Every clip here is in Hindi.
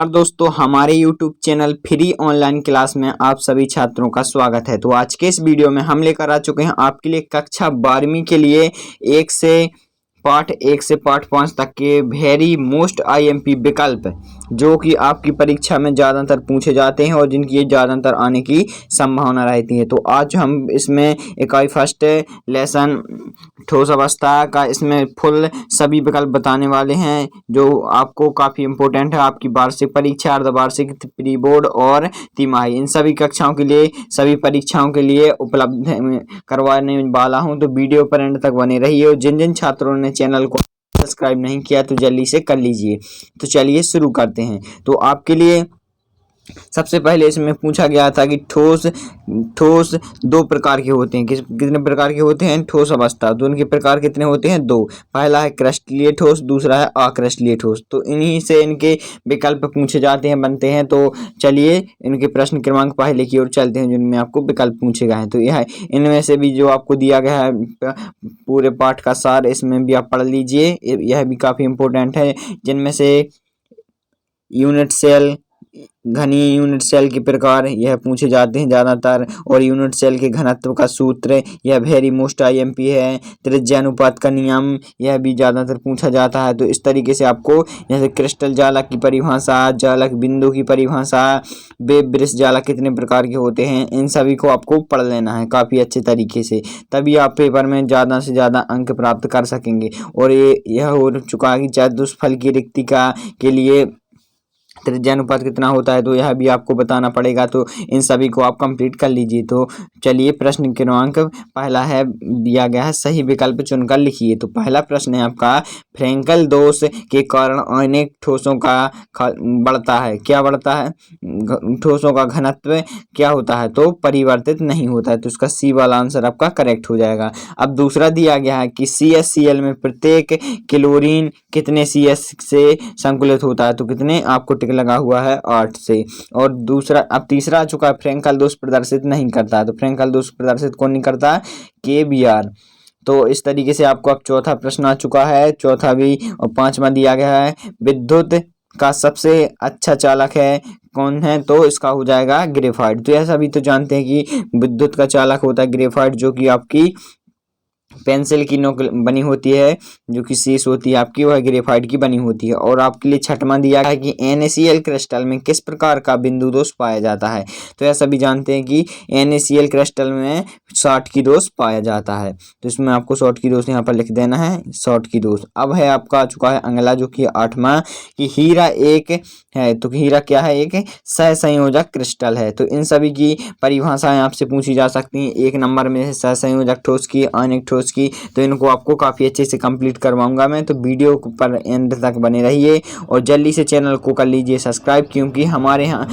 और दोस्तों हमारे YouTube channel free online class में आप सभी छात्रों का स्वागत है। तो आज के इस वीडियो में हम लेकर आ चुके हैं आपके लिए कक्षा 12वीं के लिए पार्ट 1 से पार्ट 5 तक के वेरी मोस्ट आईएमपी विकल्प जो कि आपकी परीक्षा में ज़्यादातर पूछे जाते हैं और जिनकी ज़्यादातर आने की संभावना रहती है। तो आज हम इसमें इकाई फर्स्ट लेसन ठोस अवस्था का इसमें फुल सभी विकल्प बताने वाले हैं जो आपको काफ़ी इम्पोर्टेंट है आपकी वार्षिक परीक्षा, अर्धवार्षिक, प्री बोर्ड और तिमाही इन सभी कक्षाओं के लिए, सभी परीक्षाओं के लिए उपलब्ध करवाने वाला हूं। तो वीडियो पर एंड तक बने रहिए और जिन जिन छात्रों ने चैनल को सब्सक्राइब नहीं किया तो जल्दी से कर लीजिए। तो चलिए शुरू करते हैं। तो आपके लिए सबसे पहले इसमें पूछा गया था कि ठोस ठोस दो प्रकार के होते हैं। कितने प्रकार के होते हैं? ठोस अवस्था। तो उनके प्रकार कितने होते हैं? दो। पहला है क्रिस्टलीय ठोस, दूसरा है अक्रिस्टलीय ठोस। तो इन्हीं से इनके विकल्प पूछे जाते हैं, बनते हैं। तो चलिए इनके प्रश्न क्रमांक पहले की ओर चलते हैं जिनमें आपको विकल्प पूछे गए हैं। तो यह इनमें से भी जो आपको दिया गया है पूरे पाठ का सार इसमें भी आप पढ़ लीजिए, यह भी काफ़ी इम्पोर्टेंट है। जिनमें से यूनिट सेल, घनी यूनिट सेल के प्रकार यह पूछे जाते हैं ज़्यादातर, और यूनिट सेल के घनत्व का सूत्र यह वेरी मोस्ट आईएमपी है। त्रिज्यानुपात का नियम यह भी ज़्यादातर पूछा जाता है। तो इस तरीके से आपको जैसे क्रिस्टल जालक की परिभाषा, जालक बिंदु की परिभाषा, वेव वृष जालक कितने प्रकार के होते हैं, इन सभी को आपको पढ़ लेना है काफ़ी अच्छे तरीके से, तभी आप पेपर में ज़्यादा से ज़्यादा अंक प्राप्त कर सकेंगे। और यह हो चुका है कि चतुष्फल की रिक्तिका के लिए त्रिज्यानुपात कितना होता है, तो यह भी आपको बताना पड़ेगा। तो इन सभी को आप कंप्लीट कर लीजिए। तो चलिए प्रश्न क्रमांक पहला है दिया गया है, सही विकल्प चुनकर लिखिए। तो पहला प्रश्न है आपका, फ्रेंकल दोष के कारण अनेक ठोसों का बढ़ता है। क्या बढ़ता है? ठोसों का घनत्व क्या होता है? तो परिवर्तित नहीं होता है। तो इसका सी वाला आंसर आपका करेक्ट हो जाएगा। अब दूसरा दिया गया है कि CaCl में प्रत्येक क्लोरीन कितने CS से संकुलित होता है। तो कितने आपको टिक लगा हुआ है? 8 से। और दूसरा अब तीसरा आ चुका है, फ्रेंकल दोष प्रदर्शित नहीं करता है। तो फ्रेंकल दोष प्रदर्शित कौन नहीं करता? KBr। तो इस तरीके से आपको अब चौथा प्रश्न आ चुका है, चौथा भी। और पांचवा दिया गया है, विद्युत का सबसे अच्छा चालक है कौन है? तो इसका हो जाएगा ग्रेफाइट। तो यह सभी तो जानते हैं कि विद्युत का चालक होता है ग्रेफाइट, जो कि आपकी पेंसिल की नोक बनी होती है, जो कि शीश होती है आपकी, वह ग्रेफाइट की बनी होती है। और आपके लिए छठवां दिया है कि NaCl क्रिस्टल में किस प्रकार का बिंदु दोष पाया जाता है। तो यह सभी जानते हैं कि NaCl क्रिस्टल में शॉर्ट की दोष पाया जाता है। तो इसमें आपको शॉर्ट की दोष यहाँ पर लिख देना है, शॉर्ट की दोष। अब है आपका आ चुका है अगला, जो कि 8वां, कि हीरा एक है। तो हीरा क्या है? एक सहसंयोजक क्रिस्टल है। तो इन सभी की परिभाषाएं आपसे पूछी जा सकती हैं। एक नंबर में सहसंयोजक ठोस की, अनेक ठोस की। तो इनको आपको काफ़ी अच्छे से कंप्लीट करवाऊंगा मैं। तो वीडियो पर एंड तक बने रहिए और जल्दी से चैनल को कर लीजिए सब्सक्राइब, क्योंकि हमारे यहाँ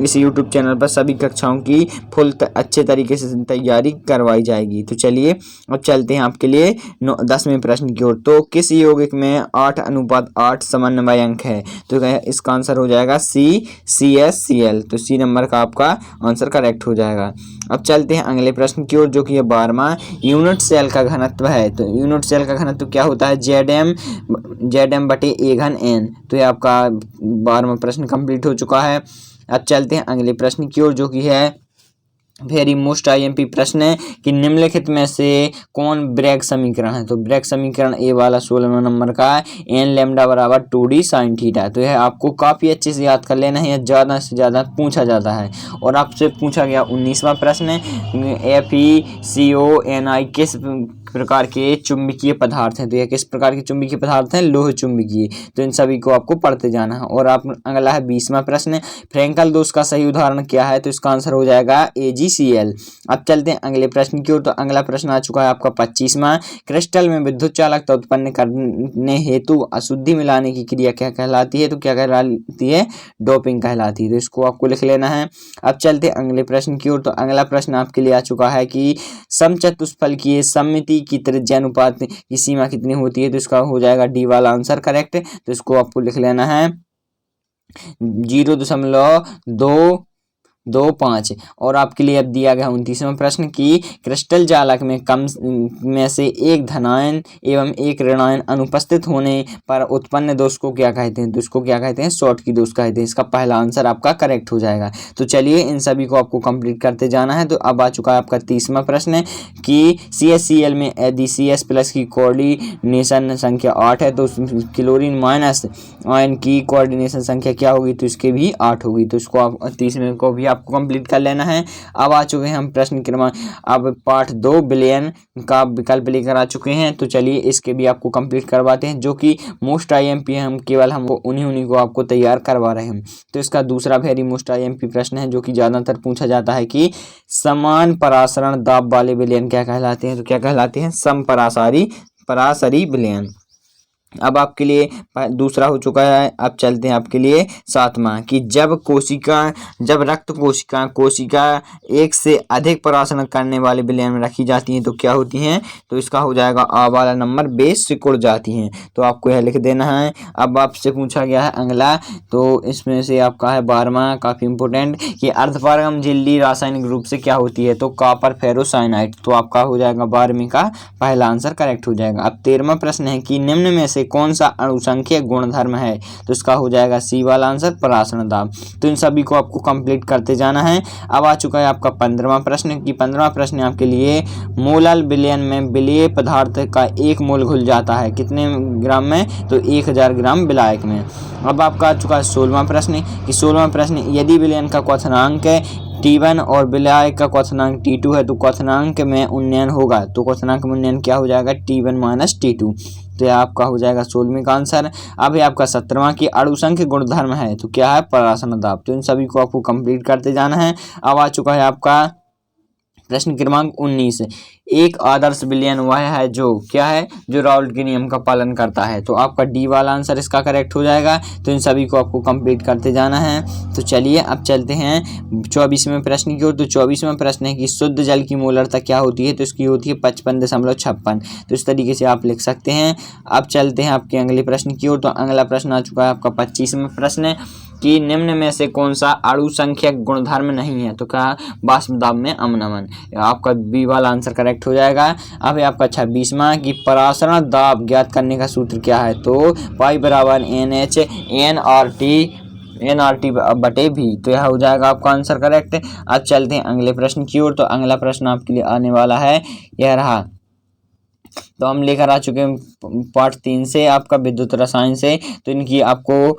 इस यूट्यूब चैनल पर सभी कक्षाओं की फुल अच्छे तरीके से तैयारी करवाई जाएगी। तो चलिए अब चलते हैं आपके लिए 10वें प्रश्न की ओर। तो किस यौगिक में 8:8 समन्वय अंक है? तो इसका आंसर हो जाएगा CaCl। तो सी नंबर का आपका आंसर करेक्ट हो जाएगा। अब चलते हैं अगले प्रश्न की ओर, जो कि है 12वां, यूनिट सेल का घनत्व है। तो यूनिट सेल का घनत्व क्या होता है? Zm/A∗N। तो ये आपका 12वां प्रश्न कंप्लीट हो चुका है। अब चलते हैं अगले प्रश्न की ओर, जो कि है वेरी मोस्ट आईएमपी प्रश्न है कि निम्नलिखित में से कौन ब्रैग समीकरण है? तो ब्रैग समीकरण ए वाला 16वां नंबर का n लैम्डा बराबर 2d sin थीटा। तो यह आपको काफ़ी अच्छे से याद कर लेना है, ज़्यादा से ज़्यादा पूछा जाता है। और आपसे पूछा गया 19वां प्रश्न, FeCONi किस प्रकार के चुंबकीय पदार्थ हैं? तो यह किस प्रकार के चुंबकीय पदार्थ हैं? लोह चुंबकीय। तो इन सभी को आपको पढ़ते जाना है। और आप अगला है 20वां प्रश्न, फ्रेंकल दोष का सही उदाहरण क्या है? तो इसका आंसर हो जाएगा AgCl। अब चलते हैं अगले प्रश्न की ओर। तो अगला प्रश्न आ चुका है आपका 25वां, क्रिस्टल में विद्युत चालकता उत्पन्न करने हेतु अशुद्धि मिलाने की क्रिया क्या कहलाती है? तो क्या कहलाती है? डोपिंग कहलाती है। तो इसको आपको लिख लेना है। अब चलते हैं अगले प्रश्न की ओर। तो अगला प्रश्न आपके लिए आ चुका है कि समचतुष्फल की सममिति की त्रिज्यानुपात की सीमा कितनी होती है? तो इसका हो जाएगा डी वाला आंसर करेक्ट। तो इसको आपको लिख लेना है 0.2 2.5। और आपके लिए अब दिया गया 29वां प्रश्न कि क्रिस्टल जालक में कम में से एक धनायन एवं एक ऋणायन अनुपस्थित होने पर उत्पन्न दोष को क्या कहते हैं? दोष को क्या कहते हैं? शॉर्टकी दोष कहते हैं। इसका पहला आंसर आपका करेक्ट हो जाएगा। तो चलिए इन सभी को आपको कंप्लीट करते जाना है। तो अब आ चुका है आपका 30वां प्रश्न कि CaCl में यदि CS+ की कोऑर्डिनेशन संख्या 8 है तो क्लोरीन माइनस आयन की कोऑर्डिनेशन संख्या क्या होगी? तो इसके भी 8 होगी। तो इसको आप 30वें को भी आपको कंप्लीट कर लेना है। अब आ चुके हैं हम प्रश्न क्रमांक अब पार्ट 2 विलयन का विकल्प लेकर आ चुके हैं। तो चलिए इसके भी आपको कंप्लीट करवाते हैं, जो कि मोस्ट IMP है। हम केवल हमको उन्हीं को आपको तैयार करवा रहे हैं। तो इसका दूसरा वेरी मोस्ट IMP प्रश्न है, जो कि ज़्यादातर पूछा जाता है कि समान परासरण दाब वाले विलयन क्या कहलाते हैं? तो क्या कहलाते हैं? समपरासरी विलयन। अब आपके लिए दूसरा हो चुका है। अब चलते हैं आपके लिए 7वां कि जब रक्त कोशिका एक से अधिक परासरण करने वाले विलयन में रखी जाती हैं तो क्या होती हैं? तो इसका हो जाएगा आ वाला नंबर बेस सिकुड़ जाती हैं। तो आपको यह लिख देना है। अब आपसे पूछा गया है अगला, तो इसमें से आपका है 12वां, काफ़ी इंपोर्टेंट कि अर्धपारगम झिल्ली रासायनिक रूप से क्या होती है? तो कॉपर फेरोसाइनाइड। तो आपका हो जाएगा 12वीं का पहला आंसर करेक्ट हो जाएगा। अब 13वां प्रश्न है कि निम्न में से कौन सा अणुसंख्यक गुणधर्म है? तो इसका हो जाएगा सी वाला आंसर परासरण दाब। तो इन सभी को आपको कंप्लीट करते जाना है। अब आ चुका है आपका 15वां प्रश्न कि 15वां प्रश्न आपके लिए मोलल विलयन में विलेय पदार्थ का 1 मोल घुल जाता है कितने ग्राम में? तो 1000 ग्राम विलायक में। अब आपका आ चुका है 16वां प्रश्न कि 16वां प्रश्न यदि विलयन का क्वथनांक T1 और विलायक का क्वथनांक T2 है तो क्वथनांक में उन्नयन होगा। तो क्वथनांक में उन्नयन क्या हो जाएगा? T1 minus T2। तो यह आपका हो जाएगा 16वीं का आंसर। अब है आपका 17वां की अणुसंख्यक गुणधर्म है तो क्या है? परासरण दाब। तो इन सभी को आपको कंप्लीट करते जाना है। अब आ चुका है आपका प्रश्न क्रमांक 19 एक आदर्श विलयन वह है जो क्या है? जो राउल्ट के नियम का पालन करता है। तो आपका डी वाला आंसर इसका करेक्ट हो जाएगा। तो इन सभी को आपको कंप्लीट करते जाना है। तो चलिए अब चलते हैं 24वें प्रश्न की ओर। तो 24वां प्रश्न है कि शुद्ध जल की मोलरता क्या होती है? तो इसकी होती है 55.56। तो इस तरीके से आप लिख सकते हैं। अब चलते हैं आपके अगले प्रश्न की ओर। तो अगला प्रश्न आ चुका है आपका 25वां प्रश्न कि निम्न में से कौन सा अणुसंख्यक गुणधर्म नहीं है? तो क्या? वाष्प दाब में अमनमन। आपका बी वाला आंसर करेक्ट हो जाएगा। अब है आपका 26वां कि परासरण दाब ज्ञात करने का सूत्र क्या है? तो पाई बराबर NH NRT बटे भी। तो यह हो जाएगा आपका आंसर करेक्ट। अब चलते हैं अगले प्रश्न की ओर। तो अगला प्रश्न आपके लिए आने वाला है, यह रहा। तो हम लेकर आ चुके हैं पार्ट 3 से आपका विद्युत रसायन से। तो इनकी आपको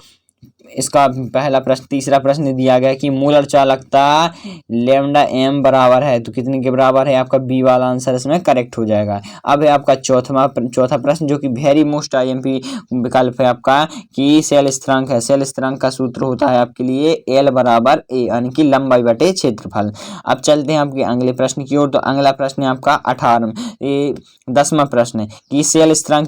इसका पहला प्रश्न तीसरा प्रश्न दिया गया कि मोलर चालकता लैम्डा m बराबर है तो कितने के बराबर है? आपका बी वाला आंसर इसमें करेक्ट हो जाएगा। अब है आपका चौथा प्रश्न जो कि वेरी मोस्ट IMP विकल्प है आपका कि सेल स्थिरांक है। सेल स्थिरांक का सूत्र होता है आपके लिए L बराबर A यानी कि लंबाई बटे क्षेत्रफल। अब चलते हैं आपके अगले प्रश्न की ओर। तो अगला प्रश्न है आपका 10वां प्रश्न कि सेल स्थिरांक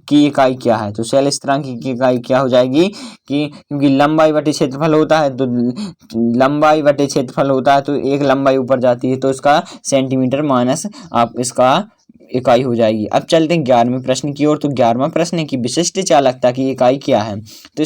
की इकाई क्या है? तो सेल स्थिरांक की इकाई क्या हो जाएगी कि क्योंकि लंबाई बटे क्षेत्रफल होता है तो लंबाई बटे क्षेत्रफल होता है तो एक लंबाई ऊपर जाती है तो इसका सेंटीमीटर माइनस आप इसका इकाई हो जाएगी। अब चलते हैं 11वें प्रश्न की ओर। तो 11वां प्रश्न है कि विशिष्ट चालकता की इकाई क्या है? तो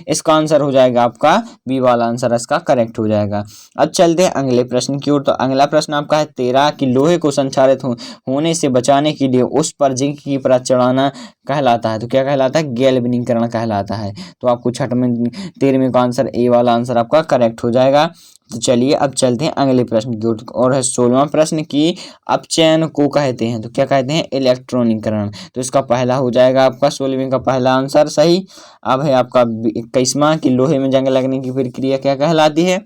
इसका आंसर हो जाएगा आपका बी वाला आंसर इसका करेक्ट हो जाएगा। अब चलते हैं अगले प्रश्न की ओर। तो अगला प्रश्न आपका है 13 कि लोहे को संक्षारित होने से बचाने के लिए उस पर जिंक की परत चढ़ाना कहलाता है। तो क्या कहलाता है? गैल्वेनीकरण कहलाता है। तो आपको 13वें का आंसर ए वाला आंसर आपका करेक्ट हो जाएगा। तो चलिए अब चलते हैं अगले प्रश्न की ओर और है 16वां प्रश्न की अपचयन को कहते हैं। तो क्या कहते हैं? इलेक्ट्रॉनीकरण। तो इसका पहला हो जाएगा आपका 16वीं का पहला आंसर सही। अब है आपका 21वां कि लोहे में जंग लगने की प्रक्रिया क्या कहलाती है?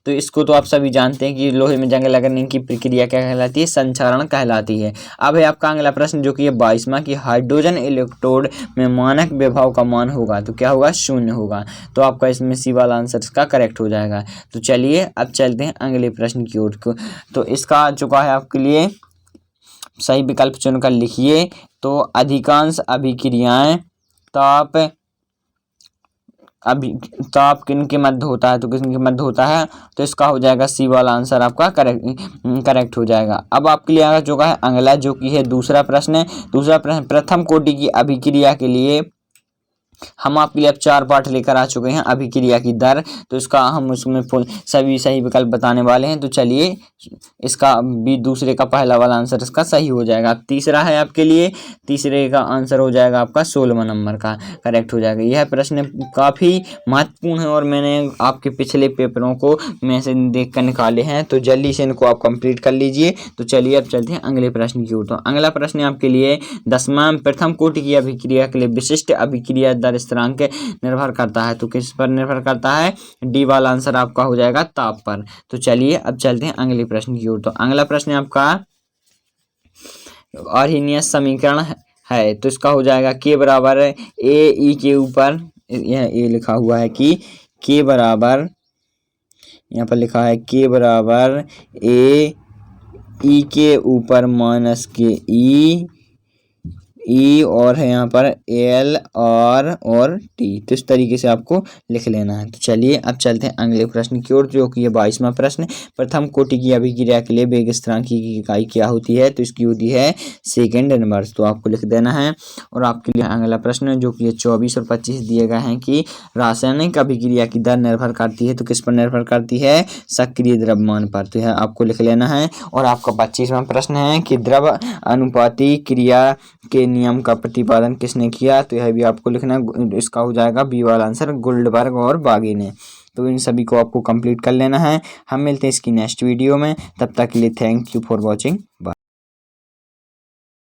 तो इसको तो आप सभी जानते हैं कि लोहे में जंग लगने की प्रक्रिया क्या कहलाती है? संक्षारण कहलाती है। अब है आपका अगला प्रश्न जो कि है 22वां कि हाइड्रोजन इलेक्ट्रोड में मानक विभव का मान होगा तो क्या होगा? 0 होगा। तो आपका इसमें सी वाला आंसर इसका करेक्ट हो जाएगा। तो चलिए अब चलते हैं अगले प्रश्न की ओर। तो इसका आ चुका है आपके लिए सही विकल्प चुनकर लिखिए। तो अधिकांश अभिक्रियाएं ताप किनके मध्य होता है? तो किसके मध्य होता है? तो इसका हो जाएगा सी वाला आंसर आपका करेक्ट हो जाएगा। अब आपके लिए आ चुका है अगला जो कि है दूसरा प्रश्न। दूसरा प्रश्न प्रथम कोटि की अभिक्रिया के लिए हम आपके लिए अब 4 पार्ट लेकर आ चुके हैं अभिक्रिया की दर, तो इसका हम उसमें फुल सभी सही विकल्प बताने वाले हैं। तो चलिए इसका भी दूसरे का पहला वाला आंसर इसका सही हो जाएगा। अब तीसरा है आपके लिए, तीसरे का आंसर हो जाएगा आपका 16वां नंबर का करेक्ट हो जाएगा। यह प्रश्न काफ़ी महत्वपूर्ण है और मैंने आपके पिछले पेपरों को में से देख कर निकाले हैं, तो जल्दी से इनको आप कंप्लीट कर लीजिए। तो चलिए अब चलते हैं अगले प्रश्न की ओर। तो अगला प्रश्न आपके लिए 10वां प्रथम कोटि की अभिक्रिया के लिए विशिष्ट अभिक्रिया दर स्थिरांक निर्भर करता है। तो किस पर निर्भर करता है? डी वाला आंसर आपका हो जाएगा ताप पर। तो चलिए अब चलते हैं अगले प्रश्न की ओर। तो अगला प्रश्न आपका अर्हीनियस समीकरण है, तो इसका हो जाएगा के बराबर ए ई के ऊपर, यह ए लिखा हुआ है कि के बराबर, यहाँ पर लिखा है के बराबर ए ई के ऊपर माइनस के ई और है यहाँ पर एल और टी। तो इस तरीके से आपको लिख लेना है। तो चलिए अब चलते हैं अगले प्रश्न की ओर, जो कि है 22वां प्रश्न। प्रथम कोटि की अभिक्रिया के लिए वेग स्थिरांक की इकाई क्या होती है? तो इसकी होती है सेकेंड इनवर्स। तो आपको लिख देना है। और आपके लिए अगला प्रश्न जो कि 24 और 25 दिए गए हैं कि रासायनिक अभिक्रिया की दर निर्भर करती है, तो किस पर निर्भर करती है? सक्रिय द्रव्यमान पर। तो यह आपको लिख लेना है। और आपका 25वां प्रश्न है कि द्रव अनुपाती क्रिया के नियम का प्रतिपादन किसने किया? तो यह भी आपको लिखना है। इसका हो जाएगा बी वाला आंसर गोल्डबर्ग और बागी ने। तो इन सभी को आपको कंप्लीट कर लेना है। हम मिलते हैं इसकी नेक्स्ट वीडियो में, तब तक के लिए thank you for watching. Bye.